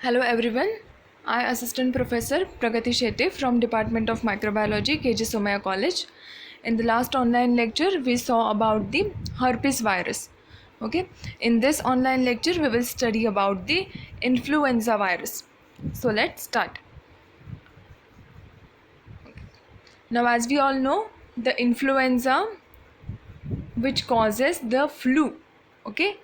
Hello everyone, I Assistant Professor Pragati Shetty from Department of Microbiology, KG Somaya College. In the last online lecture, we saw about the herpes virus. Okay, in this online lecture, we will study about the influenza virus. So let's start. Now, as we all know, the influenza which causes the flu. Okay,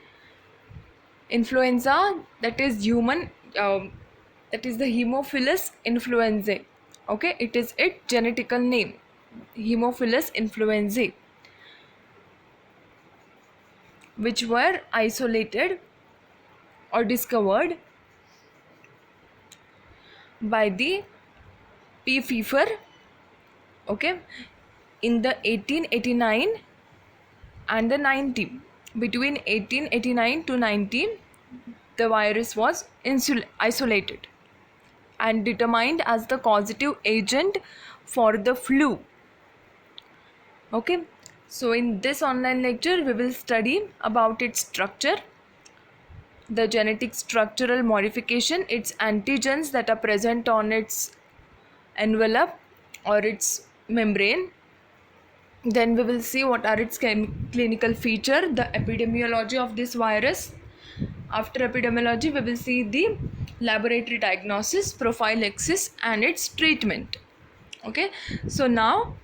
influenza, that is human, that is the Haemophilus influenzae. Okay, it is its genetical name, Haemophilus influenzae, which were isolated or discovered by the P. Pfeiffer, okay, in the 1889 and the 90. Between 1889 to 19, the virus was isolated and determined as the causative agent for the flu. Okay, so in this online lecture we will study about its structure, the genetic structural modification, its antigens that are present on its envelope or its membrane. Then we will see what are its clinical feature, the epidemiology of this virus. After epidemiology, we will see the laboratory diagnosis, prophylaxis and its treatment. Okay, so now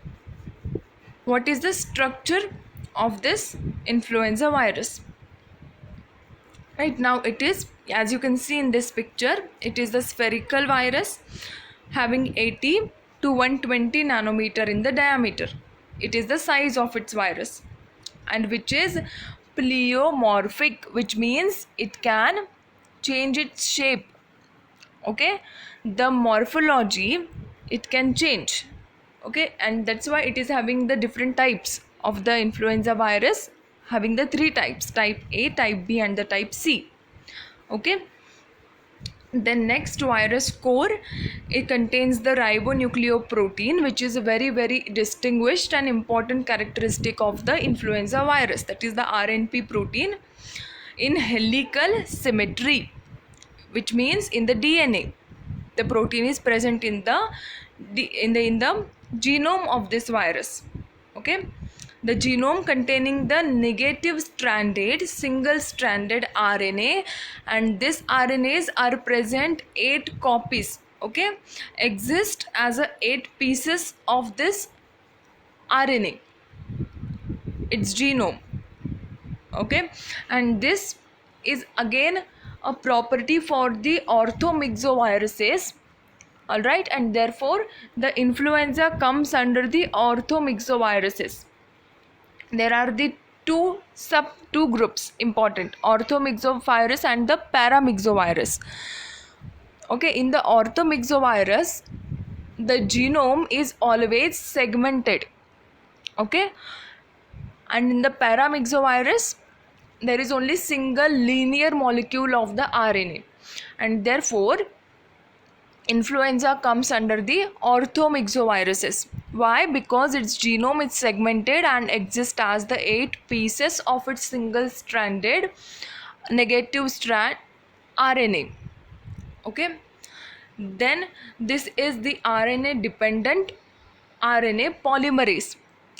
what is the structure of this influenza virus? Right now it is, as you can see in this picture, it is the spherical virus having 80 to 120 nanometer in the diameter. It is the size of its virus, and which is pleomorphic, which means it can change its shape. Okay, the morphology it can change. Okay, and that's why it is having the different types of the influenza virus, having the three types, type A, type B and the type C. Okay, the next virus core, it contains the ribonucleoprotein, which is a very distinguished and important characteristic of the influenza virus, that is the RNP protein in helical symmetry, which means in the DNA the protein is present in the genome of this virus. Okay, the genome containing the negative stranded single stranded RNA, and this RNAs are present 8 copies. Okay, exist as a 8 pieces of this RNA, its genome. Okay, and this is again a property for the orthomyxoviruses. All right, and therefore the influenza comes under the orthomyxoviruses. There are the two groups important, orthomyxovirus and the paramyxovirus. Okay, in the orthomyxovirus the genome is always segmented. Okay, and in the paramyxovirus there is only single linear molecule of the RNA, and therefore influenza comes under the orthomyxoviruses. Why? Because its genome is segmented and exists as the 8 pieces of its single stranded negative strand RNA. Okay, then this is the RNA dependent RNA polymerase.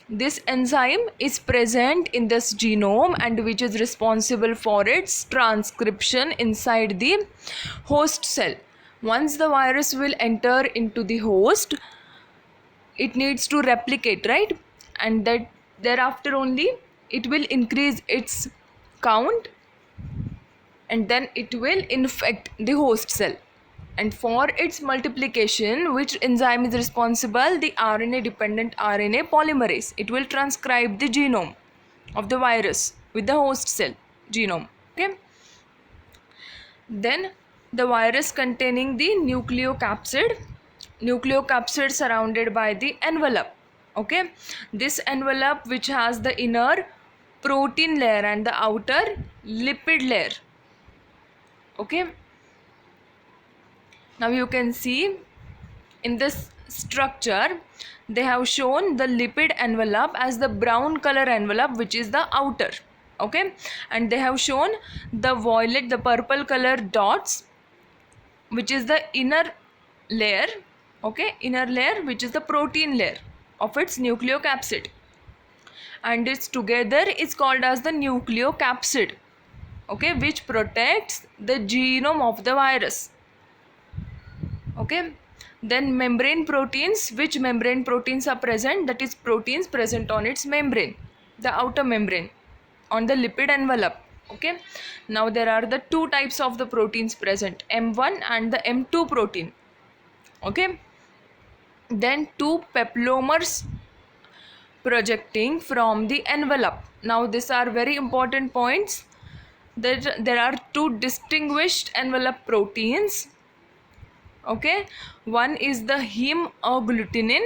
This enzyme is present in this genome and which is responsible for its transcription inside the host cell. Once the virus will enter into the host, it needs to replicate, right? And that thereafter only it will increase its count, and then it will infect the host cell. And for its multiplication, which enzyme is responsible? The RNA dependent RNA polymerase. It will transcribe the genome of the virus with the host cell genome. Okay, then the virus containing the nucleocapsid surrounded by the envelope. Okay, this envelope which has the inner protein layer and the outer lipid layer. Okay, now you can see in this structure they have shown the lipid envelope as the brown color envelope, which is the outer. Okay, and they have shown the purple color dots which is the inner layer, okay, inner layer, which is the protein layer of its nucleocapsid, and it's together is called as the nucleocapsid, okay, which protects the genome of the virus. Okay, then membrane proteins. Which membrane proteins are present? That is proteins present on its membrane, the outer membrane, on the lipid envelope. Okay, now there are the two types of the proteins present, M1 and the M2 protein. Okay, then two peplomers projecting from the envelope. Now these are very important points. There are two distinguished envelope proteins. Okay, one is the heme agglutinin,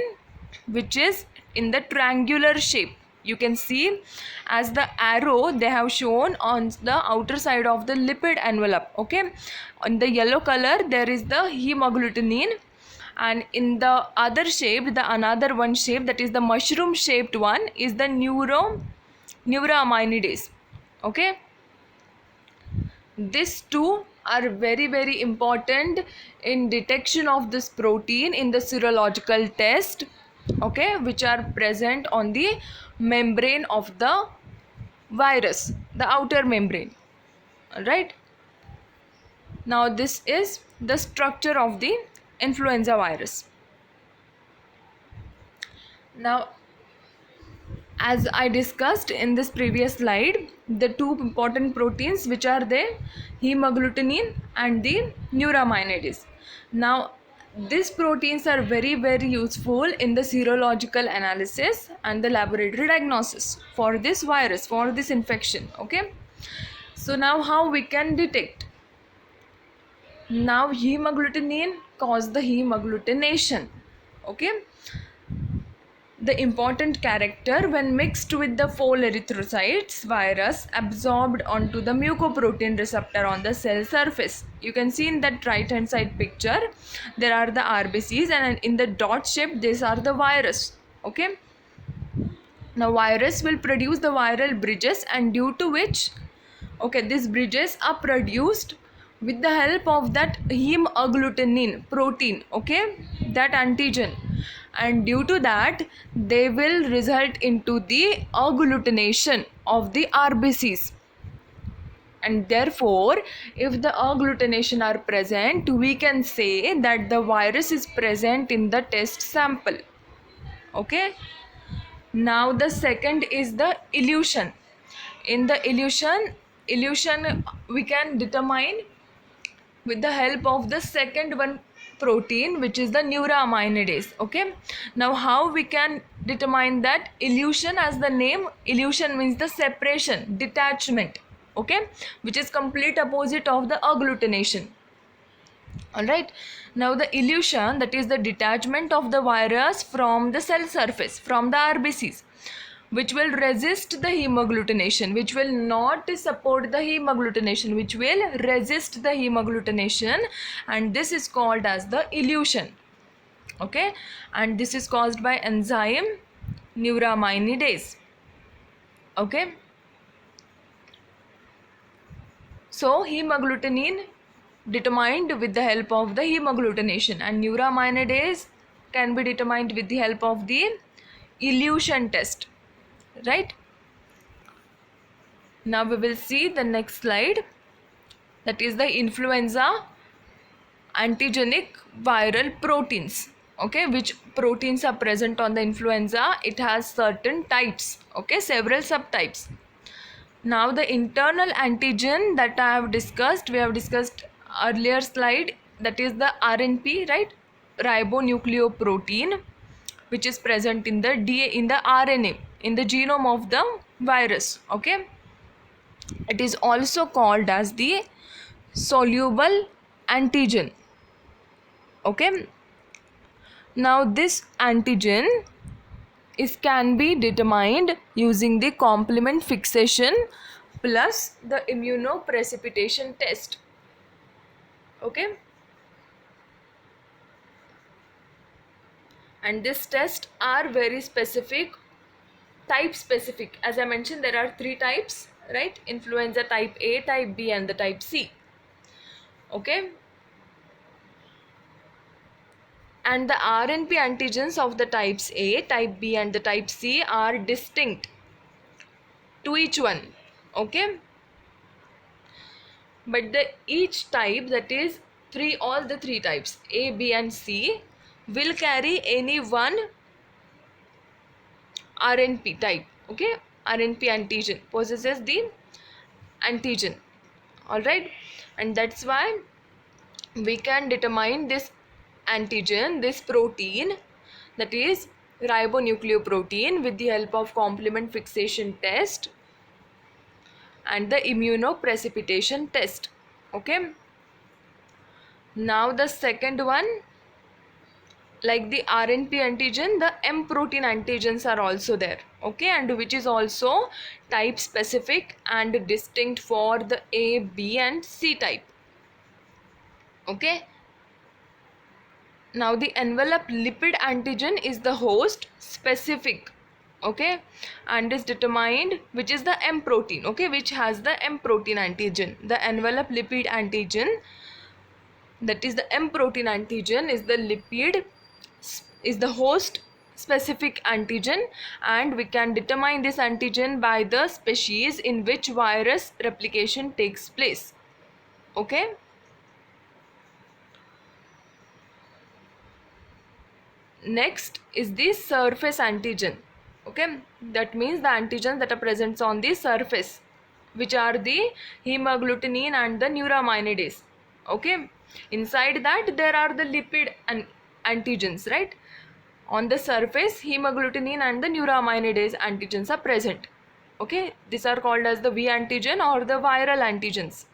which is in the triangular shape. You can see as the arrow they have shown on the outer side of the lipid envelope. Okay, on the yellow color there is the heme agglutinin, and in the other shape, the another one shape, that is the mushroom shaped one, is the neuraminidase. Okay, these two are very important in detection of this protein in the serological test, okay, which are present on the membrane of the virus, the outer membrane. All right, now this is the structure of the influenza virus. Now, as I discussed in this previous slide, the two important proteins which are the heme agglutinin and the neuraminidase. Now, these proteins are very useful in the serological analysis and the laboratory diagnosis for this virus, for this infection. Okay, so now how we can detect? Now heme agglutinin cause the heme agglutination. Okay, the important character, when mixed with the foal erythrocytes virus absorbed onto the mucoprotein receptor on the cell surface. You can see in that right hand side picture there are the RBCs, and in the dot shape these are the virus. Okay, now virus will produce the viral bridges, and due to which, okay, these bridges are produced with the help of that heme agglutinin protein, okay, that antigen, and due to that they will result into the agglutination of the RBCs, and therefore if the agglutination are present, we can say that the virus is present in the test sample. Okay, now the second is the elution. In the elution we can determine with the help of the second one protein, which is the neuraminidase. Okay, now how we can determine that? Elution, as the name, elution means the separation, detachment, okay, which is complete opposite of the agglutination. All right, now the elution, that is the detachment of the virus from the cell surface, from the RBCs, which will resist the heme agglutination, which will not support the heme agglutination, which will resist the heme agglutination, and this is called as the elution. Okay, and this is caused by enzyme neuraminidase. Okay, so heme agglutinin determined with the help of the heme agglutination, and neuraminidase can be determined with the help of the elution test. Right, now we will see the next slide, that is the influenza antigenic viral proteins. Okay, which proteins are present on the influenza? It has certain types, okay, several subtypes. Now the internal antigen that I have discussed, we have discussed earlier slide, that is the RNP, right, ribonucleoprotein, which is present in the in the RNA, in the genome of the virus. Okay, it is also called as the soluble antigen. Okay, now this antigen can be determined using the complement fixation plus the immunoprecipitation test. Okay, and this tests are very specific, type specific. As I mentioned, there are three types, right? Influenza type A, type B, and the type C. Okay, and the RNP antigens of the types A, type B and the type C are distinct to each one. Okay, but the each type, that is all the three types A, B and C, will carry any one RNP type. Okay, RNP antigen possesses the antigen. All right, and that's why we can determine this antigen, this protein, that is ribonucleoprotein, with the help of complement fixation test and the immunoprecipitation test. Okay, now the second one, like the RNP antigen, the M protein antigens are also there. Okay, and which is also type specific and distinct for the A, B and C type. Okay, now the envelope lipid antigen is the host specific. Okay, and is determined, which is the M protein. Okay, which has the M protein antigen. The envelope lipid antigen, that is the M protein antigen, is the lipid, is the host specific antigen, and we can determine this antigen by the species in which virus replication takes place. Okay, next is the surface antigen. Okay, that means the antigens that are present on the surface, which are the hemagglutinin and the neuraminidase. Okay, inside that there are the lipid antigens, right? On the surface, hemagglutinin and the neuraminidase antigens are present. Okay, these are called as the V antigen or the viral antigens.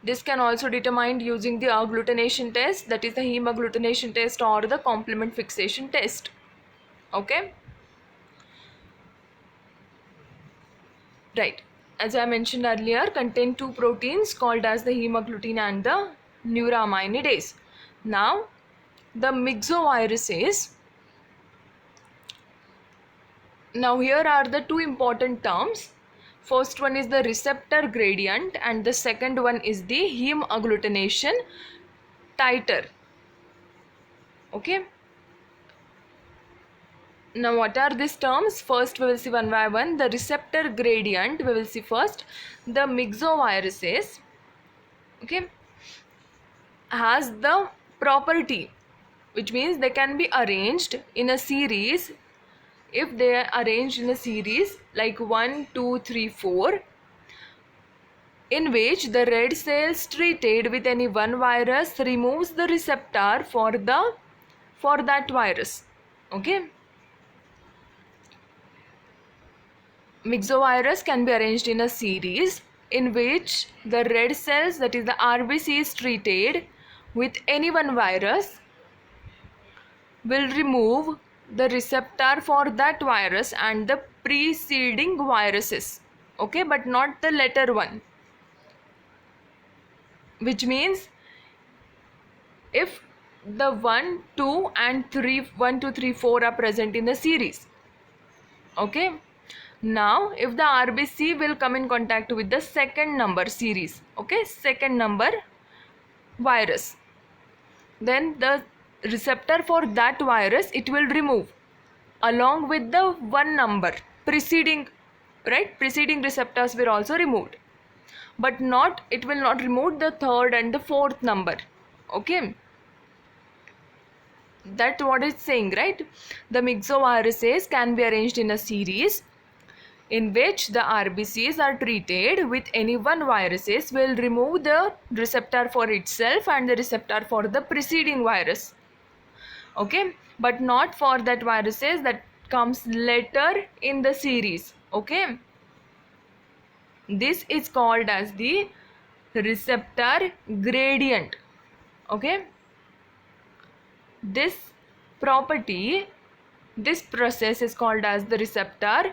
This can also determined using the agglutination test, that is the hemagglutination test or the complement fixation test. Okay, right, as I mentioned earlier, contain two proteins called as the hemagglutinin and the neuraminidase. Now the myxoviruses. Now here are the two important terms. First one is the receptor gradient and the second one is the heme agglutination titer. Okay, now what are these terms? First we will see one by one. The receptor gradient we will see first. The myxoviruses, okay, has the property, which means they can be arranged in a series. If they are arranged in a series like 1, 2, 3, 4, in which the red cells treated with any one virus removes the receptor for that virus. Okay, myxovirus can be arranged in a series in which the red cells, that is the RBC, is treated with any one virus, will remove the receptor for that virus and the preceding viruses. Okay, but not the later one, which means if the 1, 2 and 3, 1, 2, 3, 4 are present in the series. Okay, now if the RBC will come in contact with the second number series, okay, second number virus, then the receptor for that virus it will remove along with the one number preceding, right? Preceding receptors were also removed, but not, it will not remove the third and the fourth number. Okay, that's what it's saying, right? The myxoviruses can be arranged in a series in which the RBCs are treated with any one viruses, will remove the receptor for itself and the receptor for the preceding virus. Okay, but not for that viruses that comes later in the series. Okay, this is called as the receptor gradient. Okay, this property, this process is called as the receptor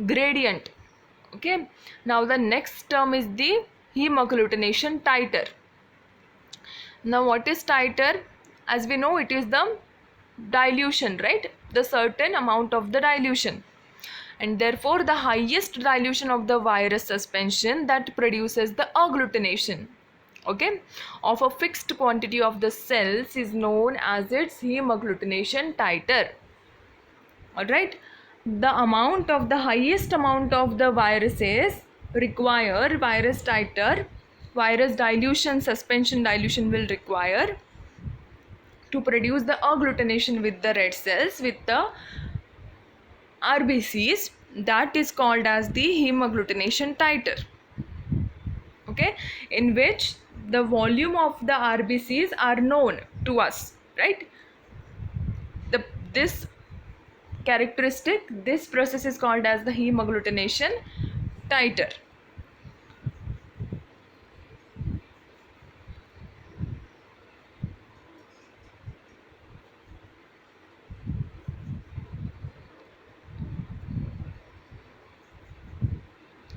gradient. Okay, now the next term is the heme agglutination titer. Now what is titer? As we know, it is the dilution, right? The certain amount of the dilution, and therefore the highest dilution of the virus suspension that produces the agglutination. okay, of a fixed quantity of the cells is known as its hemagglutination titer. Alright, the amount of the highest amount of the viruses require virus titer, virus dilution, suspension dilution will require to produce the agglutination with the red cells with the RBCs, that is called as the hemagglutination titer, okay, in which the volume of the RBCs are known to us, right? This characteristic, this process is called as the hemagglutination titer.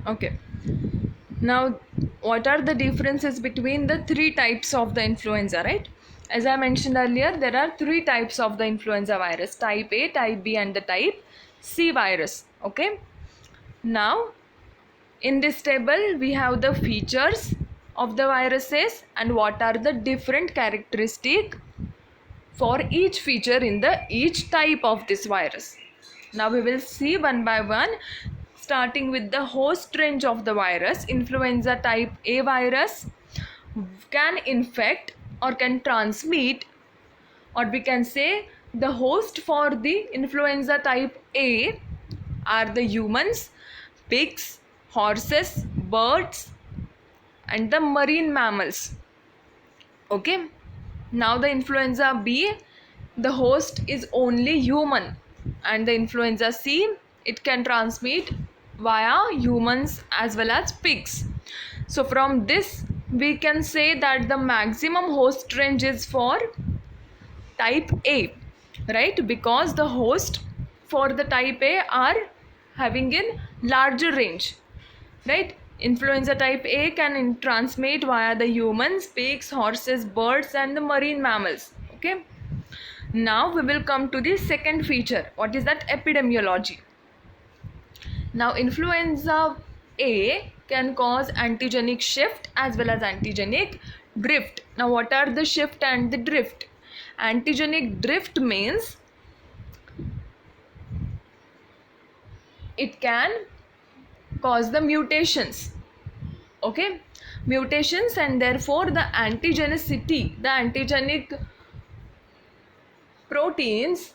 Okay, now what are the differences between the three types of the influenza, right? As I mentioned earlier, there are three types of the influenza virus: type A, type B, and the type C virus. Okay, now in this table we have the features of the viruses and what are the different characteristics for each feature in the each type of this virus. Now we will see one by one, starting with the host range of the virus. Influenza type A virus can infect or can transmit, or we can say the host for the influenza type A are the humans, pigs, horses, birds, and the marine mammals. Okay, now the influenza B, the host is only human, and the influenza C, it can transmit via humans as well as pigs. So from this we can say that the maximum host range is for type A, right? Because the host for the type A are having a larger range, right? Influenza type A can transmit via the humans, pigs, horses, birds, and the marine mammals. Okay, now we will come to the second feature. What is that? Epidemiology. Now influenza A can cause antigenic shift as well as antigenic drift. Now what are the shift and the drift? Antigenic drift means it can cause the mutations, okay, mutations, and therefore the antigenicity, the antigenic proteins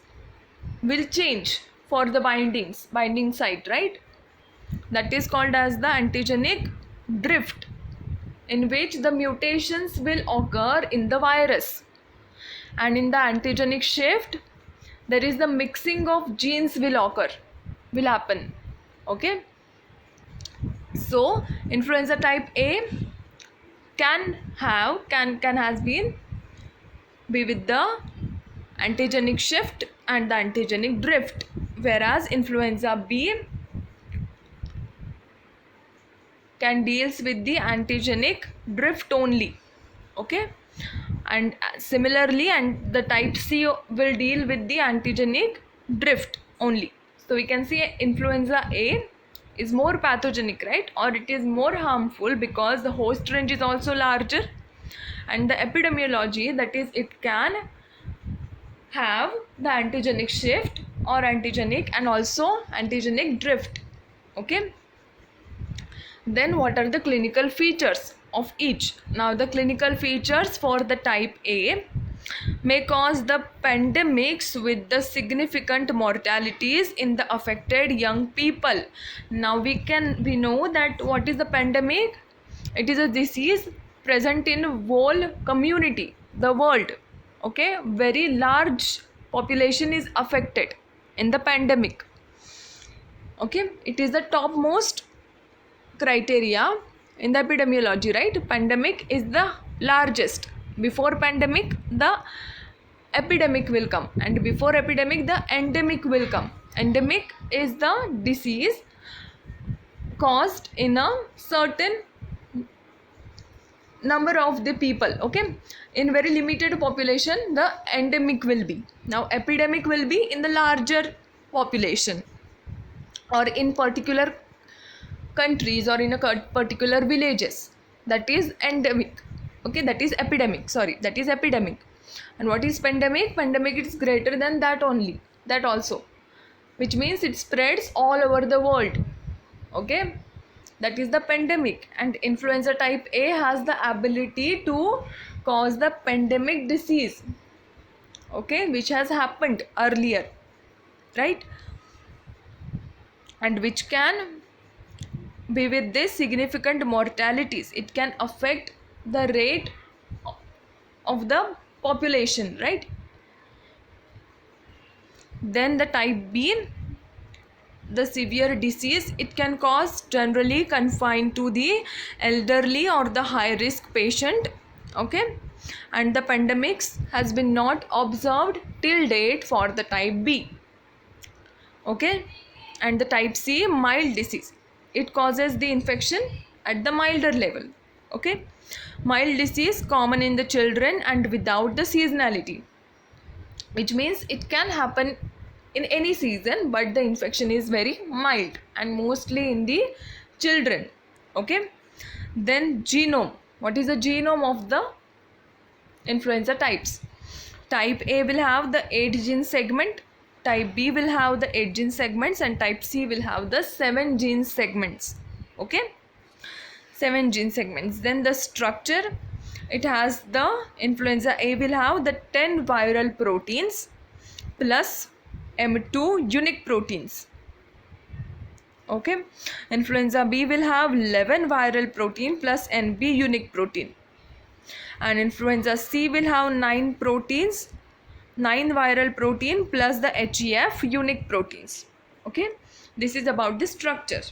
will change for the binding site, right? That is called as the antigenic drift, in which the mutations will occur in the virus. And in the antigenic shift, there is the mixing of genes will happen. Okay, so influenza type A has been be with the antigenic shift and the antigenic drift, whereas influenza B can deals with the antigenic drift only. Okay, and similarly, and the type C will deal with the antigenic drift only. So we can see influenza A is more pathogenic, right, or it is more harmful because the host range is also larger, and the epidemiology, that is it can have the antigenic shift or antigenic and also antigenic drift. Okay, then what are the clinical features of each? Now the clinical features for the type A may cause the pandemics with the significant mortalities in the affected young people. Now we know that what is the pandemic? It is a disease present in whole community, the world. Okay, very large population is affected in the pandemic. Okay, it is the topmost criteria in the epidemiology, right? Pandemic is the largest. Before pandemic the epidemic will come, and before epidemic the endemic will come. Endemic is the disease caused in a certain number of the people. Okay, in very limited population the endemic will be. Now epidemic will be in the larger population or in particular countries or in a particular villages, that is endemic. Okay, that is epidemic, sorry, that is epidemic. And what is pandemic? Pandemic is greater than that only, that also, which means it spreads all over the world. Okay, that is the pandemic. And influenza type A has the ability to cause the pandemic disease, okay, which has happened earlier, right, and which can be with this significant mortalities. It can affect the rate of the population, right. Then the type B, the severe disease, it can cause generally confined to the elderly or the high risk patient. Okay, and the pandemics has been not observed till date for the type B. Okay, and the type C, mild disease, it causes the infection at the milder level. Okay, mild disease common in the children and without the seasonality, which means it can happen in any season, but the infection is very mild and mostly in the children. Okay, then genome, what is the genome of the influenza types? Type A will have the 8 gene segment, type B will have the 8 gene segments, and type C will have the 7 gene segments. Okay, 7 gene segments. Then the structure, it has the influenza A will have the 10 viral proteins plus M2 unique proteins. Okay, influenza B will have 11 viral protein plus NB unique protein, and influenza C will have 9 proteins, 9 viral protein plus the HEF unique proteins. Okay, this is about the structure.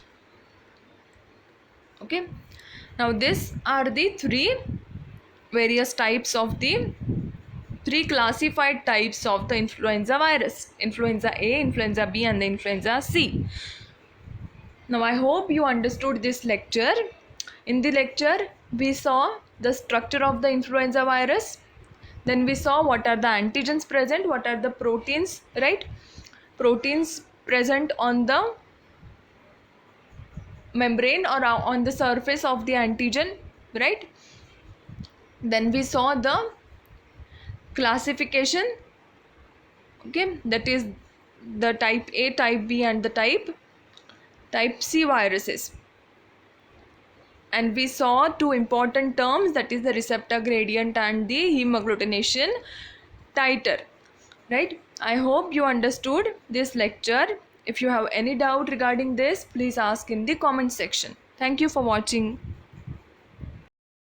Okay, now these are the three various types of the three classified types of the influenza virus: influenza A, influenza B, and the influenza C. Now I hope you understood this lecture. In the lecture we saw the structure of the influenza virus, then we saw what are the antigens present, what are the proteins, right, proteins present on the membrane or on the surface of the antigen, right. Then we saw the classification, okay, that is the type A, type B, and the type C viruses. And we saw two important terms, that is the receptor gradient and the hemagglutination titer, right. I hope you understood this lecture. If you have any doubt regarding this, please ask in the comment section. Thank you for watching.